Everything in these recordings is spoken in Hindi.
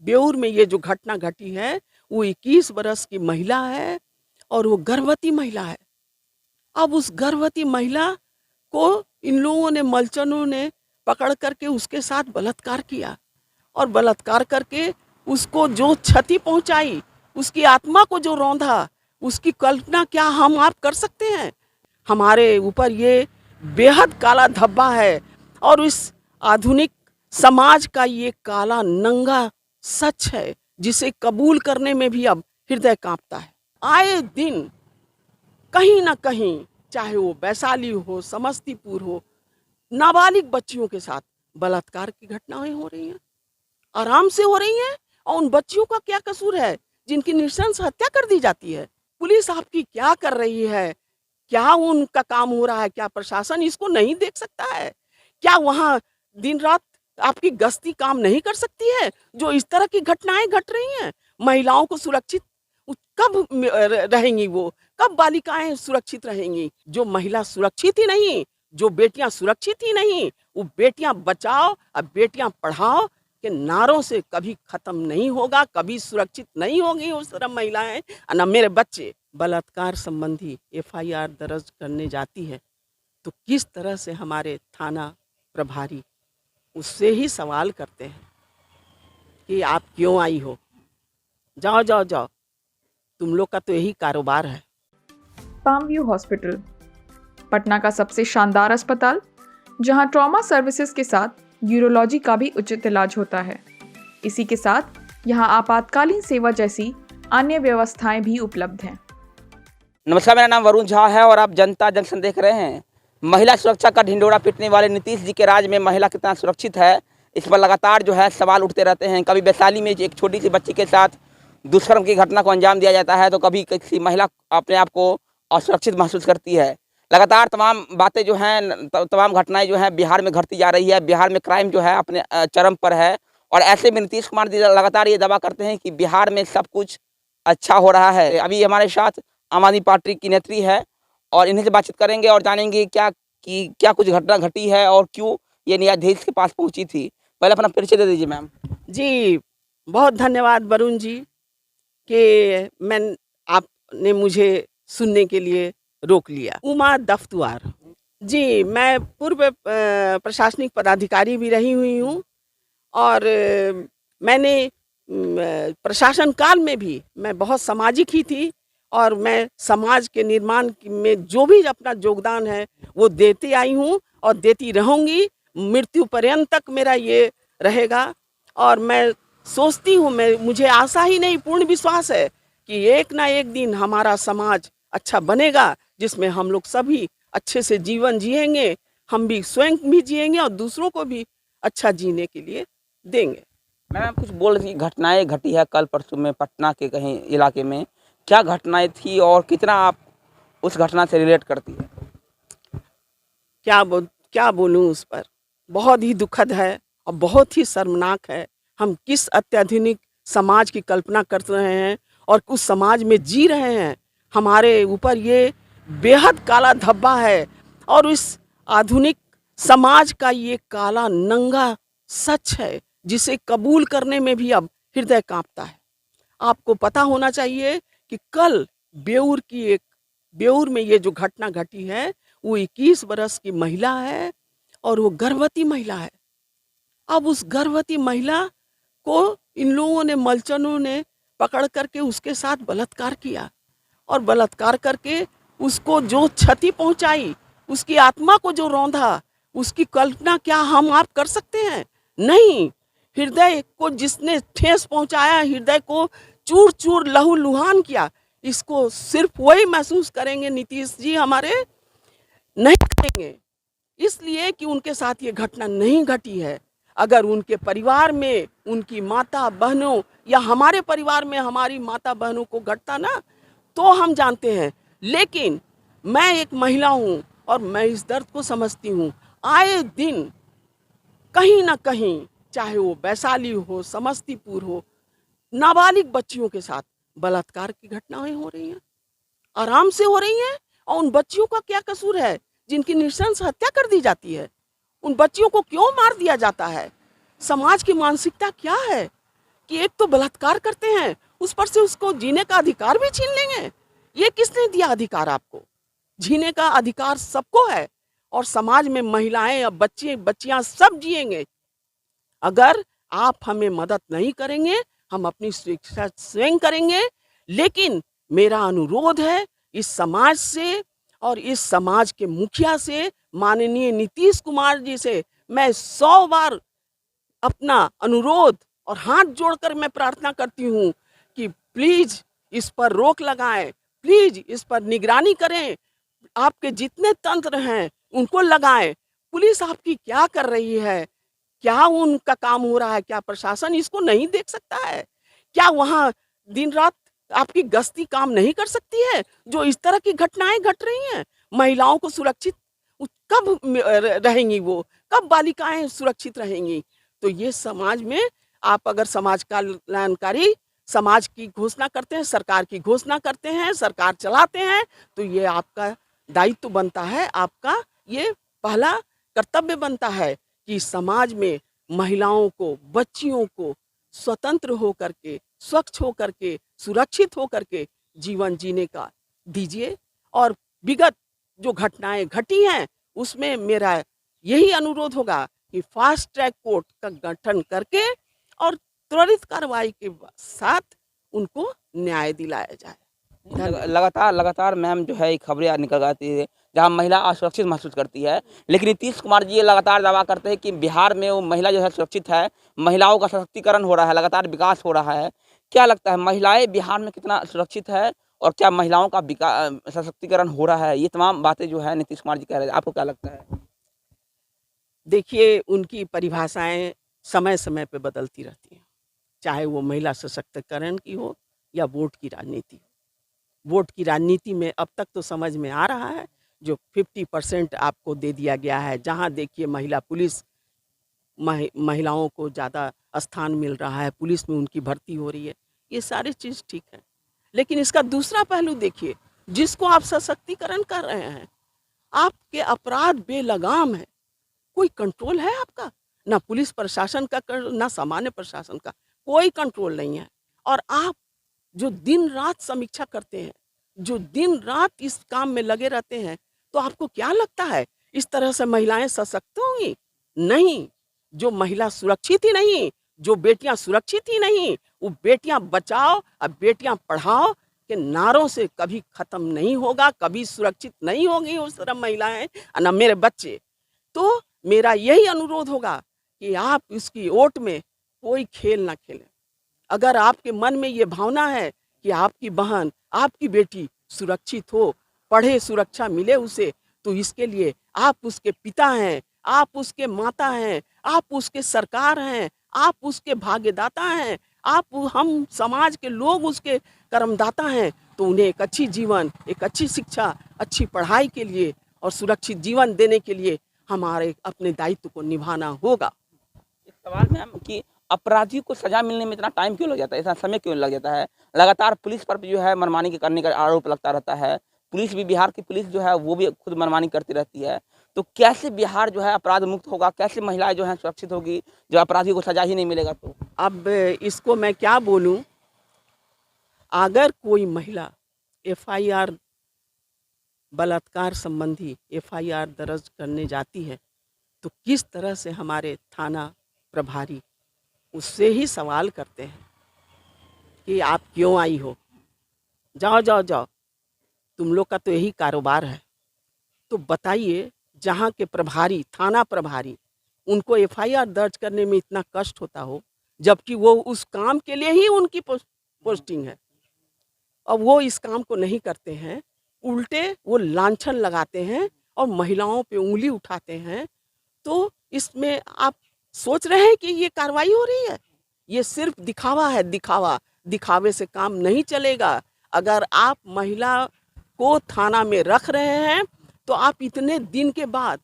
बेउर में ये जो घटना घटी है, वो 21 बरस की महिला है और वो गर्भवती महिला है। अब उस गर्भवती महिला को इन लोगों ने, मलचनों ने पकड़ करके उसके साथ बलात्कार किया और बलात्कार करके उसको जो क्षति पहुंचाई, उसकी आत्मा को जो रौंदा, उसकी कल्पना क्या हम आप कर सकते हैं? हमारे ऊपर ये बेहद काला धब्बा है और इस आधुनिक समाज का ये काला नंगा सच है, जिसे कबूल करने में भी अब हृदय कांपता है। आए दिन कहीं ना कहीं, चाहे वो वैशाली हो, समस्तीपुर हो, नाबालिग बच्चियों के साथ बलात्कार की घटनाएं हो रही हैं, आराम से हो रही हैं। और उन बच्चियों का क्या कसूर है जिनकी नृशंस हत्या कर दी जाती है? पुलिस आपकी क्या कर रही है? क्या उनका काम हो रहा है? क्या प्रशासन इसको नहीं देख सकता है? क्या वहाँ दिन रात आपकी गश्ती काम नहीं कर सकती है? जो इस तरह की घटनाएं घट रही हैं, महिलाओं को सुरक्षित कब रहेंगी वो? कब बालिकाएं सुरक्षित रहेंगी? जो महिला सुरक्षित ही नहीं, जो बेटियां सुरक्षित ही नहीं, वो बेटियां बचाओ और बेटियां पढ़ाओ के नारों से कभी खत्म नहीं होगा, कभी सुरक्षित नहीं होगी उस तरह महिलाएं और न मेरे बच्चे। बलात्कार संबंधी एफआईआर दर्ज करने जाती है तो किस तरह से हमारे थाना प्रभारी उससे ही सवाल करते हैं कि आप क्यों आई हो? जाओ जाओ जाओ, तुम लोग का तो यही कारोबार है। पामव्यू हॉस्पिटल, पटना का सबसे शानदार अस्पताल, जहां ट्रॉमा सर्विसेज के साथ यूरोलॉजी का भी उचित इलाज होता है। इसी के साथ यहां आपातकालीन सेवा जैसी अन्य व्यवस्थाएं भी उपलब्ध हैं। नमस्कार, मेरा नाम वरुण झा है और आप जनता जंक्शन देख रहे हैं। महिला सुरक्षा का ढिंडोरा पीटने वाले नीतीश जी के राज में महिला कितना सुरक्षित है, इस पर लगातार जो है सवाल उठते रहते हैं। कभी वैशाली में एक छोटी सी बच्ची के साथ दुष्कर्म की घटना को अंजाम दिया जाता है, तो कभी किसी महिला अपने आप को असुरक्षित महसूस करती है। लगातार तमाम बातें जो हैं, तमाम घटनाएं जो हैं बिहार में घटती जा रही है। बिहार में क्राइम जो है अपने चरम पर है और ऐसे में नीतीश कुमार जी लगातार ये दावा करते हैं कि बिहार में सब कुछ अच्छा हो रहा है। अभी हमारे साथ आम आदमी पार्टी की नेत्री है और इन्हीं से बातचीत करेंगे और जानेंगे क्या कुछ घटना घटी है और क्यों ये न्यायाधीश के पास पहुंची थी। पहले अपना परिचय दे दीजिए मैम। जी, बहुत धन्यवाद वरुण जी कि आपने मुझे सुनने के लिए रोक लिया। उमा दफ्तुआर जी, मैं पूर्व प्रशासनिक पदाधिकारी भी रही हुई हूँ और मैंने प्रशासन काल में भी मैं बहुत सामाजिक ही थी और मैं समाज के निर्माण में जो भी अपना योगदान है वो देती आई हूँ और देती रहूँगी। मृत्यु पर्यंत तक मेरा ये रहेगा और मैं सोचती हूँ, मुझे आशा ही नहीं, पूर्ण विश्वास है कि एक ना एक दिन हमारा समाज अच्छा बनेगा, जिसमें हम लोग सभी अच्छे से जीवन जिएंगे, हम भी स्वयं भी जिएंगे और दूसरों को भी अच्छा जीने के लिए देंगे। मैम कुछ बोल रही घटनाएं घटी है कल परसों में पटना के कहीं इलाके में, क्या घटनाएं थी और कितना आप उस घटना से रिलेट करती है? क्या बोलूं उस पर? बहुत ही दुखद है और बहुत ही शर्मनाक है। हम किस अत्याधुनिक समाज की कल्पना कर रहे हैं और उस समाज में जी रहे हैं। हमारे ऊपर ये बेहद काला धब्बा है और इस आधुनिक समाज का ये काला नंगा सच है, जिसे कबूल करने में भी अब हृदय कांपता है। आपको पता होना चाहिए कि कल बेउर में ये जो घटना घटी है, वो 21 बरस की महिला है और वो गर्भवती महिला है। अब उस गर्भवती महिला को इन लोगों ने, मलचनों ने पकड़ करके उसके साथ बलात्कार किया और बलात्कार करके उसको जो क्षति पहुंचाई, उसकी आत्मा को जो रौंदा, उसकी कल्पना क्या हम आप कर सकते हैं? नहीं। हृदय को जिसने ठेस पहुंचाया, हृदय को चूर चूर लहूलुहान किया, इसको सिर्फ वही महसूस करेंगे नीतीश जी हमारे, नहीं करेंगे, इसलिए कि उनके साथ ये घटना नहीं घटी है। अगर उनके परिवार में उनकी माता बहनों या हमारे परिवार में हमारी माता बहनों को घटता ना, तो हम जानते हैं। लेकिन मैं एक महिला हूँ और मैं इस दर्द को समझती हूँ। आए दिन कहीं ना कहीं, चाहे वो वैशाली हो, समस्तीपुर हो, नाबालिग बच्चियों के साथ बलात्कार की घटनाएं हो रही हैं, आराम से हो रही हैं। और उन बच्चियों का क्या कसूर है जिनकी नृशंस हत्या कर दी जाती है? उन बच्चियों को क्यों मार दिया जाता है? समाज की मानसिकता क्या है? कि एक तो बलात्कार करते हैं, उस पर से उसको जीने का अधिकार भी छीन लेंगे। ये किसने दिया अधिकार आपको? जीने का अधिकार सबको है और समाज में महिलाएं या बच्चे बच्चियां सब जिएंगे। अगर आप हमें मदद नहीं करेंगे, हम अपनी शिक्षा स्वयं करेंगे। लेकिन मेरा अनुरोध है इस समाज से और इस समाज के मुखिया से, माननीय नीतीश कुमार जी से मैं 100 बार अपना अनुरोध और हाथ जोड़कर मैं प्रार्थना करती हूँ कि प्लीज इस पर रोक लगाएं, प्लीज इस पर निगरानी करें। आपके जितने तंत्र हैं उनको लगाएं। पुलिस आपकी क्या कर रही है? क्या उनका काम हो रहा है? क्या प्रशासन इसको नहीं देख सकता है? क्या वहाँ दिन रात आपकी गश्ती काम नहीं कर सकती है? जो इस तरह की घटनाएं घट रही हैं, महिलाओं को सुरक्षित कब रहेंगी वो? कब बालिकाएं सुरक्षित रहेंगी? तो ये समाज में आप अगर समाज कल्याणकारी समाज की घोषणा करते हैं, सरकार की घोषणा करते हैं, सरकार चलाते हैं, तो ये आपका दायित्व बनता है, आपका ये पहला कर्तव्य बनता है कि समाज में महिलाओं को, बच्चियों को स्वतंत्र होकर के, स्वच्छ होकर के, सुरक्षित होकर के जीवन जीने का दीजिए। और विगत जो घटनाएं घटी हैं उसमें मेरा यही अनुरोध होगा कि फास्ट ट्रैक कोर्ट का गठन करके और त्वरित कार्रवाई के साथ उनको न्याय दिलाया जाए। लगातार मैम जो है खबरें निकल आती है जहां महिला असुरक्षित महसूस करती है, लेकिन नीतीश कुमार जी ये लगातार दावा करते हैं कि बिहार में वो महिला जो है सुरक्षित है, महिलाओं का सशक्तिकरण हो रहा है, लगातार विकास हो रहा है। क्या लगता है महिलाएं बिहार में कितना सुरक्षित है और क्या महिलाओं का सशक्तिकरण हो रहा है? ये तमाम बातें जो है नीतीश कुमार जी कह रहे हैं, आपको क्या लगता है? देखिए, उनकी परिभाषाएं समय समय पे बदलती रहती हैं, चाहे वो महिला सशक्तिकरण की हो या वोट की राजनीति। वोट की राजनीति में अब तक तो समझ में आ रहा है जो 50% आपको दे दिया गया है, जहां देखिए महिला पुलिस, महिलाओं को ज़्यादा स्थान मिल रहा है, पुलिस में उनकी भर्ती हो रही है, ये सारी चीज़ ठीक है। लेकिन इसका दूसरा पहलू देखिए, जिसको आप सशक्तिकरण कर रहे हैं, आपके अपराध बेलगाम है, कोई कंट्रोल है आपका? ना पुलिस प्रशासन का ना सामान्य प्रशासन का, कोई कंट्रोल नहीं है। और आप जो दिन रात समीक्षा करते हैं, जो दिन रात इस काम में लगे रहते हैं, तो आपको क्या लगता है इस तरह से महिलाएं सशक्त होंगी? नहीं। जो महिला सुरक्षित ही नहीं, जो बेटियां सुरक्षित ही नहीं, वो बेटियां बचाओ और बेटियां पढ़ाओ के नारों से कभी खत्म नहीं होगा, कभी सुरक्षित नहीं होंगी उस तरह महिलाएं और न मेरे बच्चे। तो मेरा यही अनुरोध होगा कि आप इसकी ओट में कोई खेल ना खेलें। अगर आपके मन में ये भावना है कि आपकी बहन, आपकी बेटी सुरक्षित हो, पढ़े, सुरक्षा मिले उसे, तो इसके लिए आप उसके पिता हैं, आप उसके माता हैं, आप उसके सरकार हैं, आप उसके भाग्यदाता हैं, आप हम समाज के लोग उसके कर्मदाता हैं। तो उन्हें एक अच्छी जीवन, एक अच्छी शिक्षा, अच्छी पढ़ाई के लिए और सुरक्षित जीवन देने के लिए हमारे अपने दायित्व को निभाना होगा। एक सवाल मैम कि अपराधी को सजा मिलने में इतना टाइम क्यों लग जाता है, इतना समय क्यों लग जाता है? लगातार पुलिस पर भी जो है मनमानी के करने का आरोप लगता रहता है। पुलिस भी, बिहार की पुलिस जो है वो भी खुद मनमानी करती रहती है। तो कैसे बिहार जो है अपराध मुक्त होगा? कैसे महिलाएं जो है सुरक्षित होगी जब अपराधी को सजा ही नहीं मिलेगा? तो अब इसको मैं क्या बोलूं? अगर कोई महिला FIR, बलात्कार संबंधी FIR दर्ज करने जाती है, तो किस तरह से हमारे थाना प्रभारी उससे ही सवाल करते हैं कि आप क्यों आई हो? जाओ जाओ जाओ, तुम लोग का तो यही कारोबार है। तो बताइए, जहाँ के प्रभारी, थाना प्रभारी, उनको FIR दर्ज करने में इतना कष्ट होता हो, जबकि वो उस काम के लिए ही उनकी पोस्टिंग है, और वो इस काम को नहीं करते हैं, उल्टे वो लांछन लगाते हैं और महिलाओं पे उंगली उठाते हैं। तो इसमें आप सोच रहे हैं कि ये कार्रवाई हो रही है? ये सिर्फ दिखावा है, दिखावा। दिखावे से काम नहीं चलेगा। अगर आप महिला को थाना में रख रहे हैं, तो आप इतने दिन के बाद,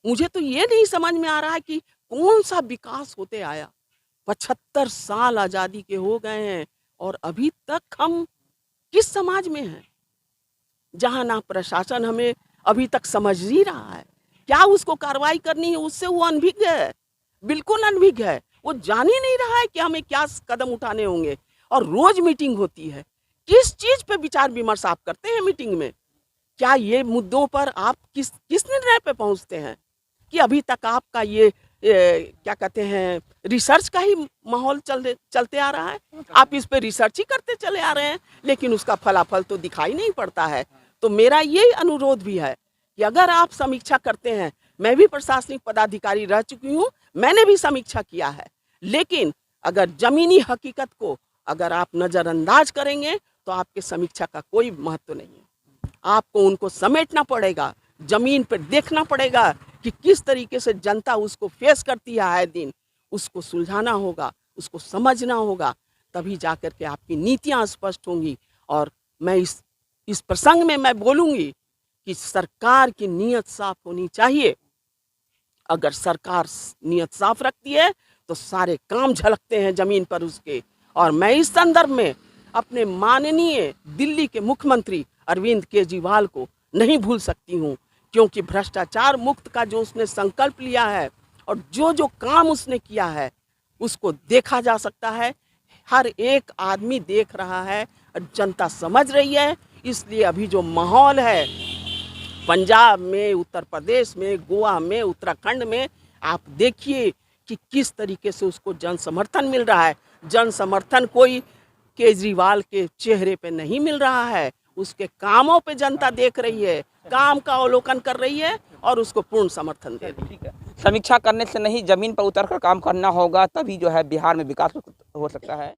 मुझे तो ये नहीं समझ में आ रहा है कि कौन सा विकास होते आया। 75 साल आज़ादी के हो गए हैं और अभी तक हम किस समाज में हैं जहां ना प्रशासन हमें अभी तक समझ ही रहा है। क्या उसको कार्रवाई करनी है, उससे वो अनभिज्ञ है, बिल्कुल अनभिज्ञ है। वो जान ही नहीं रहा है कि हमें क्या कदम उठाने होंगे। और रोज मीटिंग होती है, किस चीज पे विचार विमर्श आप करते हैं मीटिंग में? क्या ये मुद्दों पर आप किस निर्णय पे पहुंचते हैं? कि अभी तक आपका ये क्या कहते हैं, रिसर्च का ही माहौल चलते आ रहा है। आप इस पे रिसर्च ही करते चले आ रहे हैं, लेकिन उसका फलाफल तो दिखाई नहीं पड़ता है। तो मेरा ये अनुरोध भी है कि अगर आप समीक्षा करते हैं, मैं भी प्रशासनिक पदाधिकारी रह चुकी हूँ, मैंने भी समीक्षा किया है, लेकिन अगर जमीनी हकीकत को अगर आप नज़रअंदाज करेंगे तो आपके समीक्षा का कोई महत्व नहीं है। आपको उनको समेटना पड़ेगा, जमीन पर देखना पड़ेगा कि किस तरीके से जनता उसको फेस करती है आए दिन, उसको सुलझाना होगा, उसको समझना होगा, तभी जाकर के आपकी नीतियां स्पष्ट होंगी। और मैं इस प्रसंग में मैं बोलूँगी कि सरकार की नीयत साफ होनी चाहिए। अगर सरकार नीयत साफ रखती है तो सारे काम झलकते हैं जमीन पर उसके। और मैं इस संदर्भ में अपने माननीय दिल्ली के मुख्यमंत्री अरविंद केजरीवाल को नहीं भूल सकती हूँ, क्योंकि भ्रष्टाचार मुक्त का जो उसने संकल्प लिया है और जो काम उसने किया है उसको देखा जा सकता है, हर एक आदमी देख रहा है, जनता समझ रही है। इसलिए अभी जो माहौल है पंजाब में, उत्तर प्रदेश में, गोवा में, उत्तराखंड में, आप देखिए कि किस तरीके से उसको जन समर्थन मिल रहा है। जन समर्थन कोई केजरीवाल के चेहरे पे नहीं मिल रहा है, उसके कामों पे जनता देख रही है, काम का अवलोकन कर रही है और उसको पूर्ण समर्थन दे रही है। ठीक है, समीक्षा करने से नहीं, जमीन पर उतर कर काम करना होगा, तभी जो है बिहार में विकास हो सकता है।